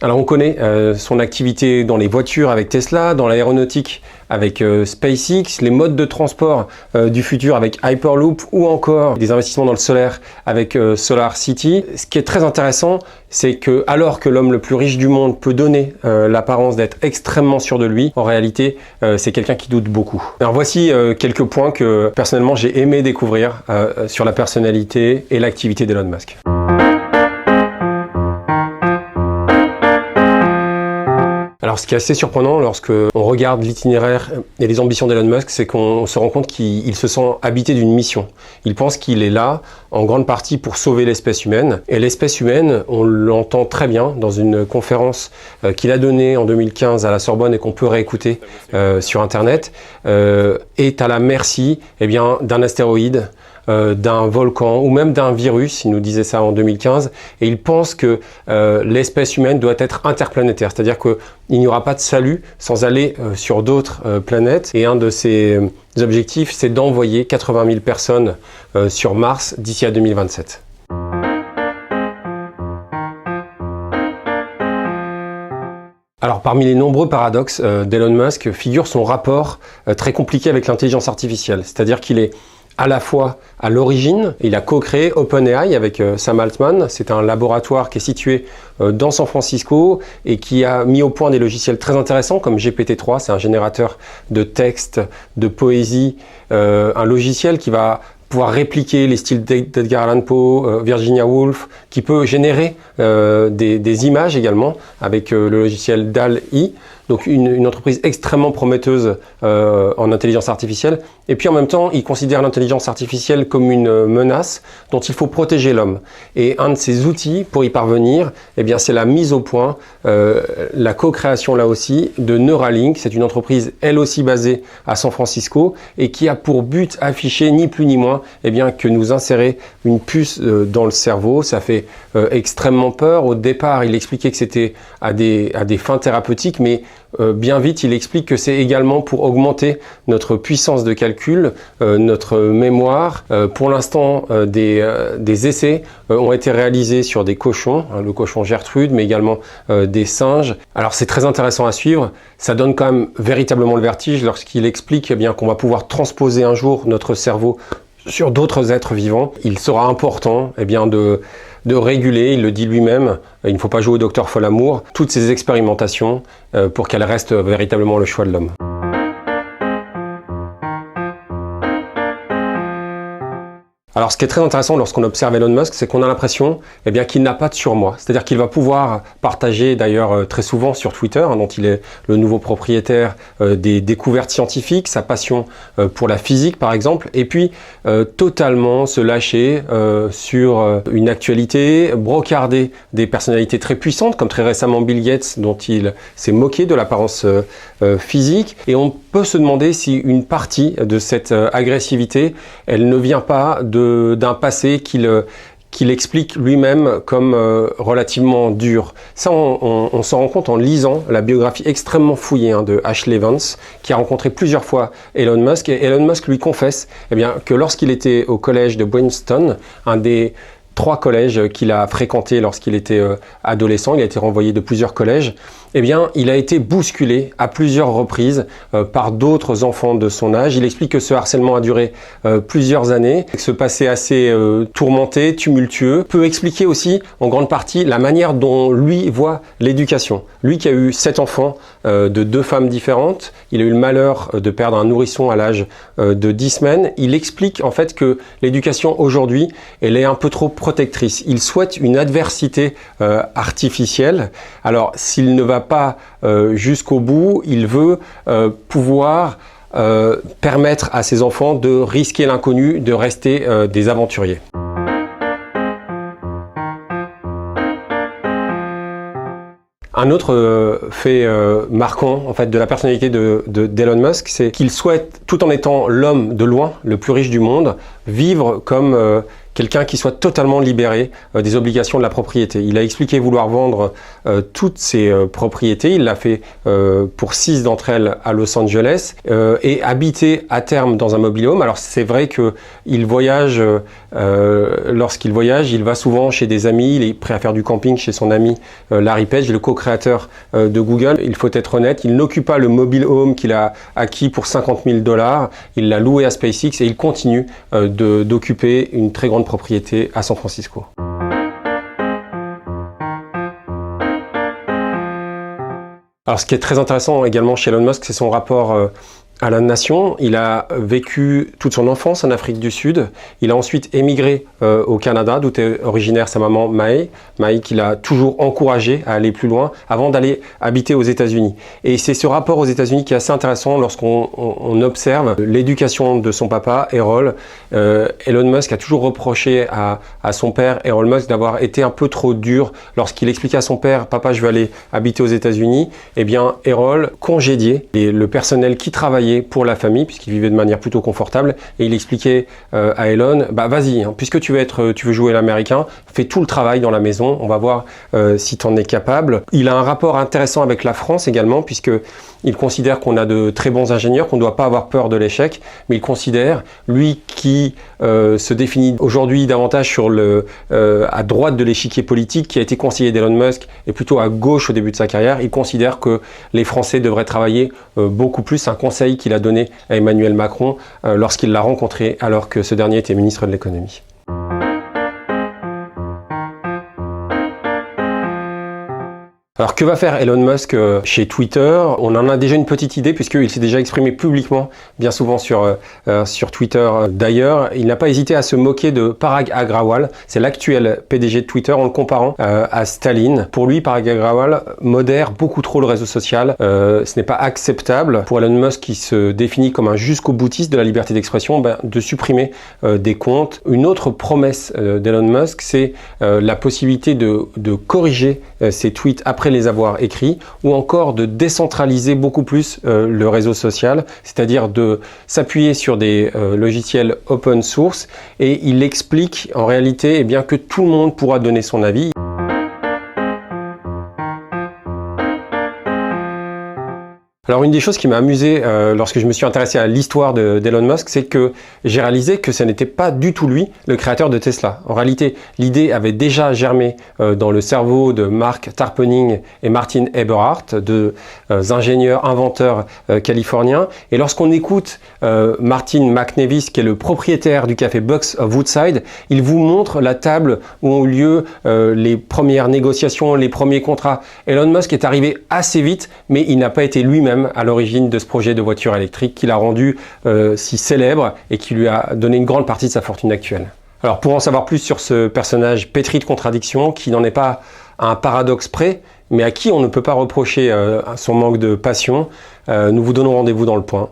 Alors on connaît son activité dans les voitures avec Tesla, dans l'aéronautique avec SpaceX, les modes de transport du futur avec Hyperloop ou encore des investissements dans le solaire avec SolarCity. Ce qui est très intéressant, c'est que alors que l'homme le plus riche du monde peut donner l'apparence d'être extrêmement sûr de lui, en réalité c'est quelqu'un qui doute beaucoup. Alors voici quelques points que personnellement j'ai aimé découvrir sur la personnalité et l'activité d'Elon Musk. Alors ce qui est assez surprenant lorsque on regarde l'itinéraire et les ambitions d'Elon Musk, c'est qu'on se rend compte qu'il se sent habité d'une mission. Il pense qu'il est là en grande partie pour sauver l'espèce humaine. Et l'espèce humaine, on l'entend très bien dans une conférence qu'il a donnée en 2015 à la Sorbonne et qu'on peut réécouter sur Internet, est à la merci d'un astéroïde, d'un volcan ou même d'un virus, il nous disait ça en 2015, et il pense que l'espèce humaine doit être interplanétaire, c'est-à-dire qu'il n'y aura pas de salut sans aller sur d'autres planètes, et un de ses objectifs, c'est d'envoyer 80 000 personnes sur Mars d'ici à 2027. Alors parmi les nombreux paradoxes d'Elon Musk figure son rapport très compliqué avec l'intelligence artificielle, c'est-à-dire qu'il est à la fois à l'origine, il a co-créé OpenAI avec Sam Altman. C'est un laboratoire qui est situé dans San Francisco et qui a mis au point des logiciels très intéressants comme GPT-3, c'est un générateur de texte, de poésie, un logiciel qui va pouvoir répliquer les styles d'Edgar Allan Poe, Virginia Woolf, qui peut générer des images également avec le logiciel DALL-E. Donc une entreprise extrêmement prometteuse en intelligence artificielle. Et puis en même temps, il considère l'intelligence artificielle comme une menace dont il faut protéger l'homme. Et un de ses outils pour y parvenir, c'est la mise au point, la co-création là aussi de Neuralink. C'est une entreprise elle aussi basée à San Francisco et qui a pour but affiché ni plus ni moins que nous insérer une puce dans le cerveau. Ça fait extrêmement peur. Au départ, il expliquait que c'était à des fins thérapeutiques, mais bien vite, il explique que c'est également pour augmenter notre puissance de calcul, notre mémoire. Pour l'instant, des essais ont été réalisés sur des cochons, le cochon Gertrude, mais également des singes. Alors c'est très intéressant à suivre. Ça donne quand même véritablement le vertige lorsqu'il explique qu'on va pouvoir transposer un jour notre cerveau sur d'autres êtres vivants. Il sera important de réguler, il le dit lui-même, il ne faut pas jouer au docteur Folamour, toutes ces expérimentations pour qu'elles restent véritablement le choix de l'homme. Alors ce qui est très intéressant lorsqu'on observe Elon Musk, c'est qu'on a l'impression qu'il n'a pas de surmoi. C'est-à-dire qu'il va pouvoir partager d'ailleurs très souvent sur Twitter, dont il est le nouveau propriétaire, des découvertes scientifiques, sa passion pour la physique par exemple, et puis totalement se lâcher sur une actualité, brocarder des personnalités très puissantes, comme très récemment Bill Gates, dont il s'est moqué de l'apparence physique. Et on peut se demander si une partie de cette agressivité, elle ne vient pas d'un passé qu'il explique lui-même comme relativement dur. Ça, on s'en rend compte en lisant la biographie extrêmement fouillée de Ashley Vance, qui a rencontré plusieurs fois Elon Musk. Et Elon Musk lui confesse que lorsqu'il était au collège de Princeton, un des 3 collèges qu'il a fréquentés lorsqu'il était adolescent, il a été renvoyé de plusieurs collèges, il a été bousculé à plusieurs reprises par d'autres enfants de son âge. Il explique que ce harcèlement a duré plusieurs années, que ce passé assez tourmenté, tumultueux, peut expliquer aussi en grande partie la manière dont lui voit l'éducation. Lui qui a eu 7 enfants de 2 femmes différentes, il a eu le malheur de perdre un nourrisson à l'âge de 10 semaines. Il explique en fait que l'éducation aujourd'hui, elle est un peu trop protectrice. Il souhaite une adversité artificielle. Alors s'il ne va pas jusqu'au bout, il veut pouvoir permettre à ses enfants de risquer l'inconnu, de rester des aventuriers. Un autre fait marquant en fait de la personnalité d'Elon Musk, c'est qu'il souhaite, tout en étant l'homme de loin le plus riche du monde, vivre comme quelqu'un qui soit totalement libéré des obligations de la propriété. Il a expliqué vouloir vendre toutes ses propriétés. Il l'a fait pour 6 d'entre elles à Los Angeles et habiter à terme dans un mobile home. Alors c'est vrai qu'il voyage, lorsqu'il voyage, il va souvent chez des amis. Il est prêt à faire du camping chez son ami Larry Page, le co-créateur de Google. Il faut être honnête, il n'occupe pas le mobile home qu'il a acquis pour $50 000. Il l'a loué à SpaceX et il continue d'occuper une très grande propriété à San Francisco. Alors ce qui est très intéressant également chez Elon Musk, c'est son rapport à la nation. Il a vécu toute son enfance en Afrique du Sud. Il a ensuite émigré au Canada, d'où est originaire sa maman Mae qui l'a toujours encouragé à aller plus loin avant d'aller habiter aux États-Unis. Et c'est ce rapport aux États-Unis qui est assez intéressant lorsqu'on observe l'éducation de son papa, Errol. Elon Musk a toujours reproché à son père, Errol Musk, d'avoir été un peu trop dur lorsqu'il expliquait à son père « Papa, je veux aller habiter aux États-Unis ». Eh bien, Errol congédiait le personnel qui travaillait pour la famille, puisqu'il vivait de manière plutôt confortable, et il expliquait à Elon, bah vas-y, hein, puisque tu veux jouer l'américain, fais tout le travail dans la maison, on va voir si tu en es capable. Il a un rapport intéressant avec la France également, puisque il considère qu'on a de très bons ingénieurs, qu'on ne doit pas avoir peur de l'échec, mais il considère, lui qui se définit aujourd'hui davantage à droite de l'échiquier politique, qui a été conseiller d'Elon Musk, et plutôt à gauche au début de sa carrière, il considère que les Français devraient travailler beaucoup plus. Un conseil qu'il a donné à Emmanuel Macron lorsqu'il l'a rencontré alors que ce dernier était ministre de l'économie. Alors que va faire Elon Musk chez Twitter? On en a déjà une petite idée puisqu'il s'est déjà exprimé publiquement, bien souvent sur Twitter. D'ailleurs, il n'a pas hésité à se moquer de Parag Agrawal, c'est l'actuel PDG de Twitter, en le comparant à Staline. Pour lui, Parag Agrawal modère beaucoup trop le réseau social. Ce n'est pas acceptable pour Elon Musk, qui se définit comme un jusqu'au boutiste de la liberté d'expression, de supprimer des comptes. Une autre promesse d'Elon Musk, c'est la possibilité de corriger ses tweets après les avoir écrits, ou encore de décentraliser beaucoup plus le réseau social, c'est-à-dire de s'appuyer sur des logiciels open source, et il explique en réalité que tout le monde pourra donner son avis. Alors une des choses qui m'a amusé lorsque je me suis intéressé à l'histoire d'Elon Musk, c'est que j'ai réalisé que ce n'était pas du tout lui le créateur de Tesla. En réalité, l'idée avait déjà germé dans le cerveau de Mark Tarpenning et Martin Eberhard, deux ingénieurs, inventeurs californiens. Et lorsqu'on écoute Martin McNevis, qui est le propriétaire du café Bucks of Woodside, il vous montre la table où ont eu lieu les premières négociations, les premiers contrats. Elon Musk est arrivé assez vite, mais il n'a pas été lui-même à l'origine de ce projet de voiture électrique qui l'a rendu si célèbre et qui lui a donné une grande partie de sa fortune actuelle. Alors pour en savoir plus sur ce personnage pétri de contradictions, qui n'en est pas à un paradoxe près, mais à qui on ne peut pas reprocher son manque de passion, nous vous donnons rendez-vous dans Le Point.